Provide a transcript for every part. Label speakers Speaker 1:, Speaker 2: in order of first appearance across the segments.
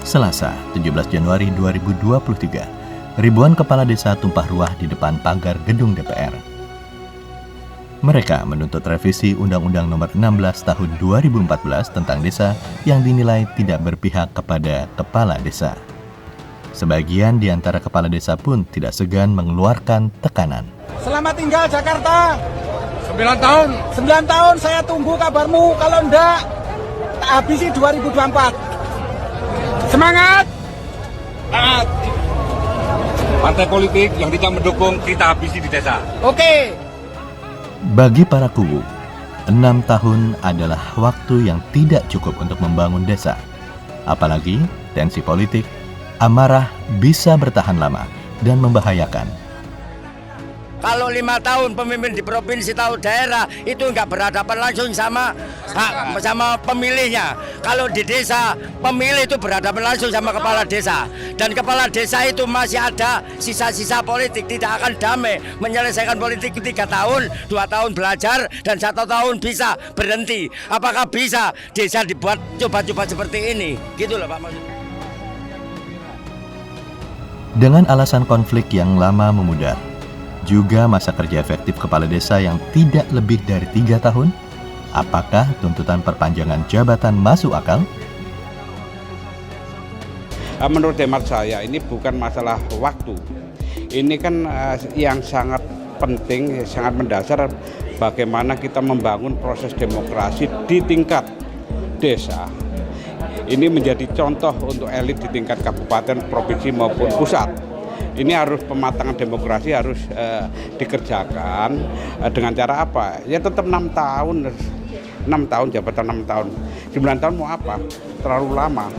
Speaker 1: Selasa, 17 Januari 2023, ribuan kepala desa tumpah ruah di depan pagar gedung DPR. Mereka menuntut revisi Undang-Undang Nomor 16 Tahun 2014 tentang desa yang dinilai tidak berpihak kepada kepala desa. Sebagian di antara kepala desa pun tidak segan mengeluarkan tekanan.
Speaker 2: Selamat tinggal Jakarta. 9 tahun. 9 tahun saya tunggu kabarmu, kalau enggak tak habisi 2024. Semangat!
Speaker 3: Taat! Partai politik yang tidak mendukung kita habisi di desa.
Speaker 2: Oke.
Speaker 1: Bagi para kubu, 6 tahun adalah waktu yang tidak cukup untuk membangun desa. Apalagi tensi politik, amarah bisa bertahan lama dan membahayakan.
Speaker 4: Kalau 5 tahun pemimpin di provinsi atau daerah itu nggak berhadapan langsung sama pemilihnya. Kalau di desa pemilih itu berhadapan langsung sama kepala desa, dan kepala desa itu masih ada sisa-sisa politik, tidak akan damai menyelesaikan politik 3 tahun, 2 tahun belajar dan 1 tahun bisa berhenti. Apakah bisa desa dibuat coba-coba seperti ini? Gitu loh Pak maksudnya.
Speaker 1: Dengan alasan konflik yang lama memudar, juga masa kerja efektif kepala desa yang tidak lebih dari 3 tahun, apakah tuntutan perpanjangan jabatan masuk akal?
Speaker 5: Menurut hemat saya ini bukan masalah waktu. Ini kan yang sangat penting, sangat mendasar bagaimana kita membangun proses demokrasi di tingkat desa. Ini menjadi contoh untuk elit di tingkat kabupaten, provinsi maupun pusat. Ini harus pematangan demokrasi harus dikerjakan dengan cara apa? Ya tetap 6 tahun, 6 tahun jabatan 6 tahun, 9 tahun mau apa? Terlalu lama.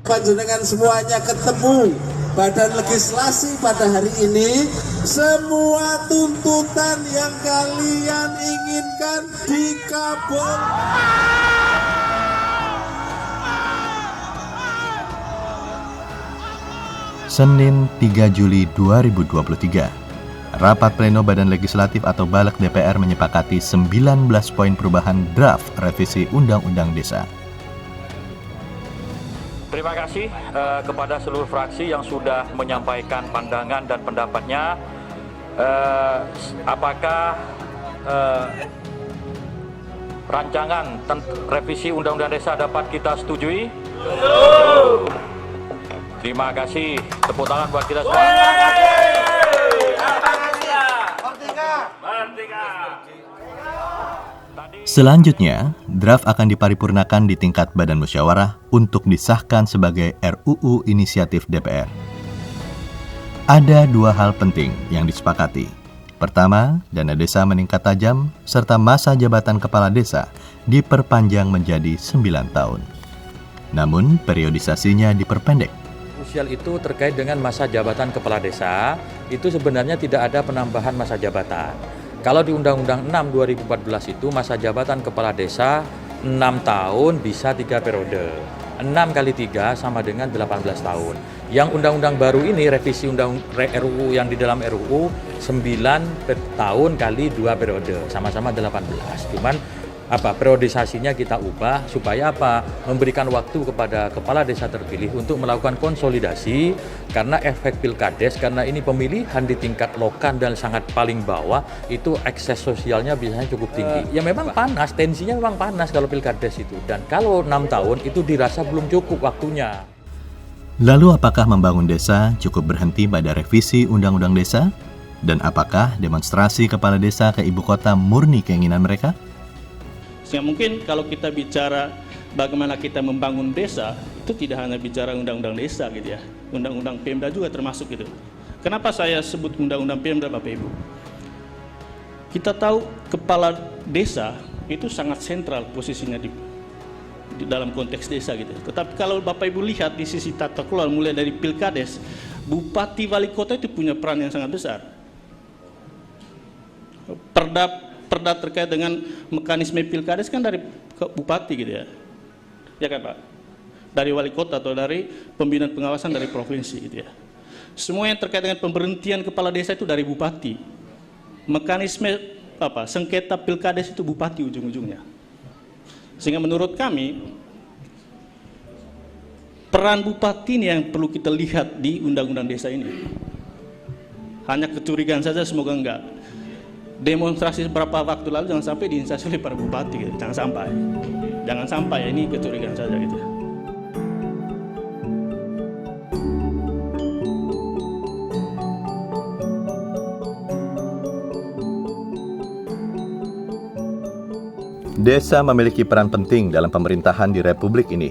Speaker 6: Panjenengan semuanya ketemu badan legislasi pada hari ini, semua tuntutan yang kalian inginkan dikabulkan.
Speaker 1: Senin 3 Juli 2023, rapat pleno Badan Legislatif atau Balek DPR menyepakati 19 poin perubahan draft revisi Undang-Undang Desa.
Speaker 7: Terima kasih kepada seluruh fraksi yang sudah menyampaikan pandangan dan pendapatnya. Apakah rancangan revisi Undang-Undang Desa dapat kita setujui? Terima kasih. Tepuk tangan buat kita semua.
Speaker 1: Selanjutnya, draft akan diparipurnakan di tingkat Badan Musyawarah untuk disahkan sebagai RUU inisiatif DPR. Ada 2 hal penting yang disepakati. Pertama, dana desa meningkat tajam, serta masa jabatan kepala desa diperpanjang menjadi 9 tahun. Namun, periodisasinya diperpendek.
Speaker 8: Itu terkait dengan masa jabatan kepala desa, itu sebenarnya tidak ada penambahan masa jabatan. Kalau di Undang-Undang 6 2014 itu masa jabatan kepala desa 6 tahun bisa 3 periode. 6 kali 3 sama dengan 18 tahun. Yang undang-undang baru ini revisi RUU yang di dalam RUU 9 tahun kali 2 periode, sama-sama 18. Cuman periodisasinya kita ubah supaya memberikan waktu kepada kepala desa terpilih untuk melakukan konsolidasi, karena efek pilkades, karena ini pemilihan di tingkat lokal dan sangat paling bawah, itu akses sosialnya biasanya cukup tinggi. Ya memang panas, tensinya memang panas kalau pilkades itu, dan kalau 6 tahun itu dirasa belum cukup waktunya.
Speaker 1: Lalu apakah membangun desa cukup berhenti pada revisi Undang-Undang Desa? Dan apakah demonstrasi kepala desa ke ibu kota murni keinginan mereka?
Speaker 9: Ya mungkin kalau kita bicara bagaimana kita membangun desa, itu tidak hanya bicara undang-undang desa gitu ya. Undang-undang Pemda juga termasuk gitu. Kenapa saya sebut undang-undang Pemda Bapak Ibu? Kita tahu kepala desa itu sangat sentral posisinya di dalam konteks desa gitu. Tetapi kalau Bapak Ibu lihat di sisi tata kelola mulai dari pilkades, bupati wali kota itu punya peran yang sangat besar. Perda terkait dengan mekanisme pilkades kan dari bupati gitu ya. Ya kan Pak? Dari wali kota atau dari pembinaan pengawasan dari provinsi gitu ya. Semua yang terkait dengan pemberhentian kepala desa itu dari bupati. Mekanisme sengketa pilkades itu bupati ujung-ujungnya. Sehingga menurut kami peran bupati ini yang perlu kita lihat di undang-undang desa ini. Hanya kecurigaan saja, semoga enggak. Demonstrasi beberapa waktu lalu jangan sampai diinisiasi oleh para bupati gitu. Jangan sampai ya, ini kecurigaan saja gitu.
Speaker 1: Desa memiliki peran penting dalam pemerintahan di Republik ini.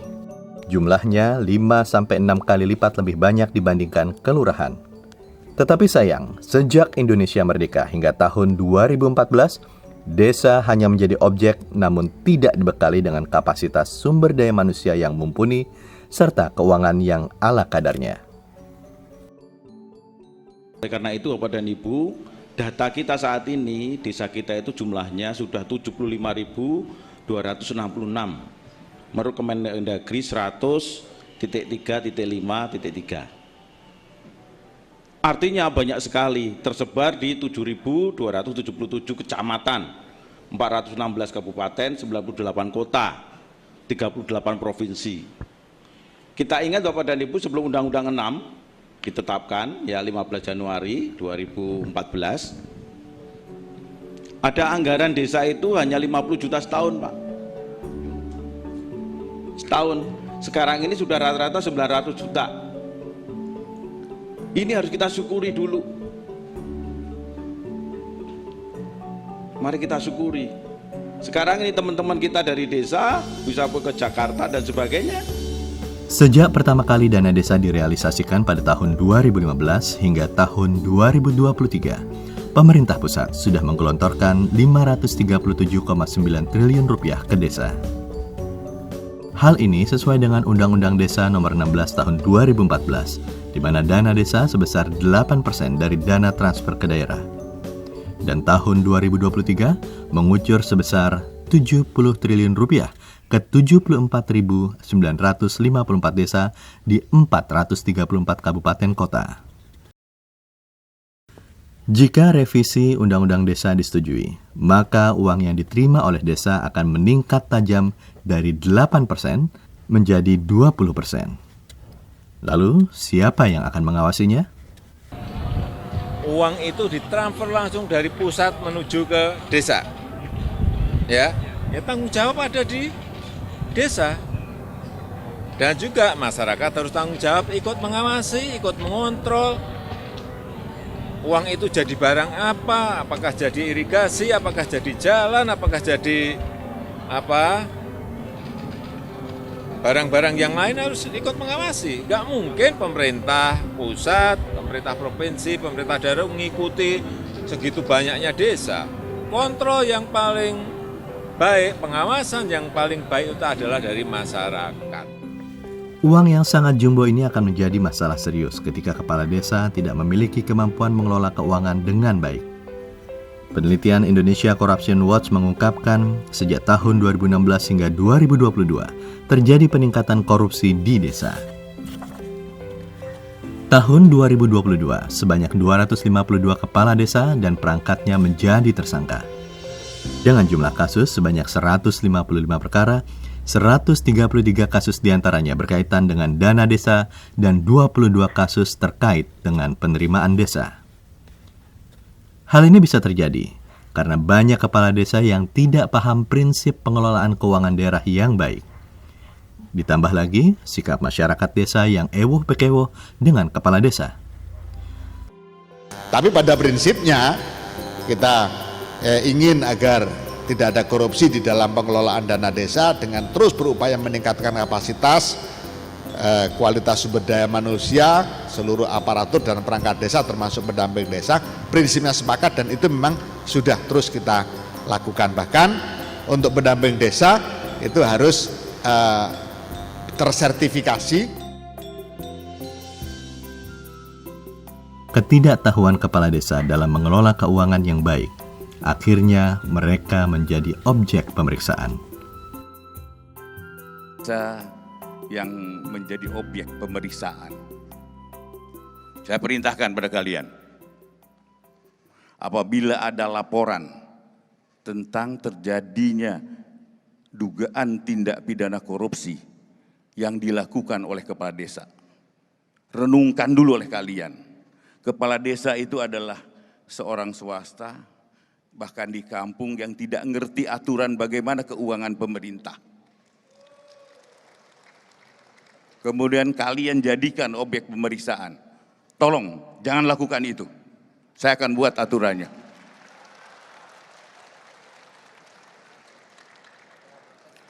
Speaker 1: Jumlahnya 5-6 kali lipat lebih banyak dibandingkan kelurahan. Tetapi sayang, sejak Indonesia merdeka hingga tahun 2014, desa hanya menjadi objek namun tidak dibekali dengan kapasitas sumber daya manusia yang mumpuni serta keuangan yang ala kadarnya.
Speaker 10: Karena itu Bapak dan Ibu, data kita saat ini, desa kita itu jumlahnya sudah 75.266. Menurut Kemendagri 100.3.5.3. Artinya banyak sekali, tersebar di 7.277 kecamatan, 416 kabupaten, 98 kota, 38 provinsi. Kita ingat Bapak dan Ibu, sebelum Undang-Undang 6 ditetapkan, ya 15 Januari 2014, ada anggaran desa itu hanya 50 juta setahun, Pak. Setahun. Sekarang ini sudah rata-rata 900 juta. Ini harus kita syukuri dulu. Mari kita syukuri. Sekarang ini teman-teman kita dari desa bisa ke Jakarta dan sebagainya.
Speaker 1: Sejak pertama kali dana desa direalisasikan pada tahun 2015 hingga tahun 2023, pemerintah pusat sudah menggelontorkan Rp537,9 triliun ke desa. Hal ini sesuai dengan Undang-Undang Desa Nomor 16 Tahun 2014, di mana dana desa sebesar 8% dari dana transfer ke daerah. Dan tahun 2023 mengucur sebesar Rp70 triliun ke 74.954 desa di 434 kabupaten kota. Jika revisi Undang-Undang Desa disetujui, maka uang yang diterima oleh desa akan meningkat tajam dari 8% menjadi 20%. Lalu, siapa yang akan mengawasinya?
Speaker 11: Uang itu ditransfer langsung dari pusat menuju ke desa. Ya tanggung jawab ada di desa. Dan juga masyarakat harus tanggung jawab, ikut mengawasi, ikut mengontrol. Uang itu jadi barang apa? Apakah jadi irigasi, apakah jadi jalan, apakah jadi barang-barang yang lain harus ikut mengawasi. Nggak mungkin pemerintah pusat, pemerintah provinsi, pemerintah daerah mengikuti segitu banyaknya desa. Kontrol yang paling baik, pengawasan yang paling baik itu adalah dari masyarakat.
Speaker 1: Uang yang sangat jumbo ini akan menjadi masalah serius ketika kepala desa tidak memiliki kemampuan mengelola keuangan dengan baik. Penelitian Indonesia Corruption Watch mengungkapkan sejak tahun 2016 hingga 2022 terjadi peningkatan korupsi di desa. Tahun 2022, sebanyak 252 kepala desa dan perangkatnya menjadi tersangka. Dengan jumlah kasus sebanyak 155 perkara, 133 kasus diantaranya berkaitan dengan dana desa dan 22 kasus terkait dengan penerimaan desa. Hal ini bisa terjadi karena banyak kepala desa yang tidak paham prinsip pengelolaan keuangan daerah yang baik. Ditambah lagi sikap masyarakat desa yang ewoh-pekewoh dengan kepala desa.
Speaker 12: Tapi pada prinsipnya kita ingin agar tidak ada korupsi di dalam pengelolaan dana desa dengan terus berupaya meningkatkan kapasitas, kualitas sumber daya manusia, seluruh aparatur dan perangkat desa termasuk pendamping desa. Prinsipnya sepakat dan itu memang sudah terus kita lakukan. Bahkan untuk pendamping desa itu harus tersertifikasi.
Speaker 1: Ketidaktahuan kepala desa dalam mengelola keuangan yang baik, akhirnya mereka menjadi objek pemeriksaan.
Speaker 3: Yang menjadi objek pemeriksaan.
Speaker 13: Saya perintahkan pada kalian, apabila ada laporan tentang terjadinya dugaan tindak pidana korupsi yang dilakukan oleh kepala desa, renungkan dulu oleh kalian. Kepala desa itu adalah seorang swasta, bahkan di kampung yang tidak ngerti aturan bagaimana keuangan pemerintah. Kemudian kalian jadikan objek pemeriksaan. Tolong, jangan lakukan itu. Saya akan buat aturannya.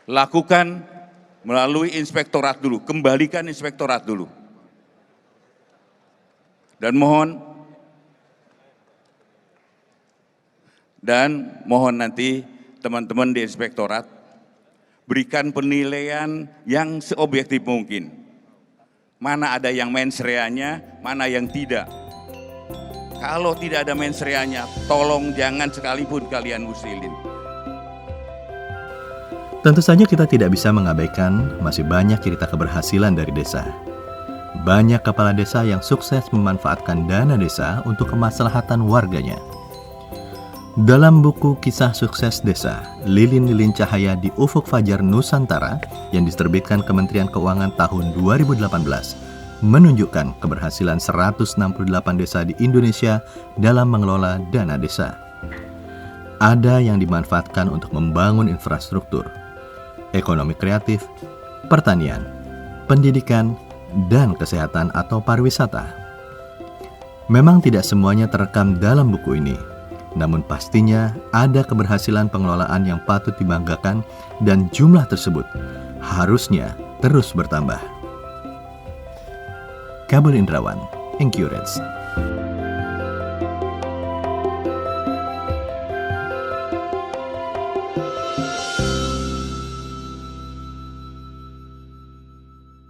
Speaker 13: Lakukan melalui inspektorat dulu, kembalikan inspektorat dulu. Dan mohon nanti teman-teman di inspektorat berikan penilaian yang seobjektif mungkin. Mana ada yang mens reanya, mana yang tidak. Kalau tidak ada mens reanya, tolong jangan sekalipun kalian usilin.
Speaker 1: Tentu saja kita tidak bisa mengabaikan masih banyak cerita keberhasilan dari desa. Banyak kepala desa yang sukses memanfaatkan dana desa untuk kemaslahatan warganya. Dalam buku Kisah Sukses Desa, Lilin-Lilin Cahaya di Ufuk Fajar Nusantara yang diterbitkan Kementerian Keuangan tahun 2018, menunjukkan keberhasilan 168 desa di Indonesia dalam mengelola dana desa. Ada yang dimanfaatkan untuk membangun infrastruktur, ekonomi kreatif, pertanian, pendidikan, dan kesehatan atau pariwisata. Memang tidak semuanya terekam dalam buku ini, namun pastinya ada keberhasilan pengelolaan yang patut dibanggakan dan jumlah tersebut harusnya terus bertambah. Kabul Indrawan, Encourage.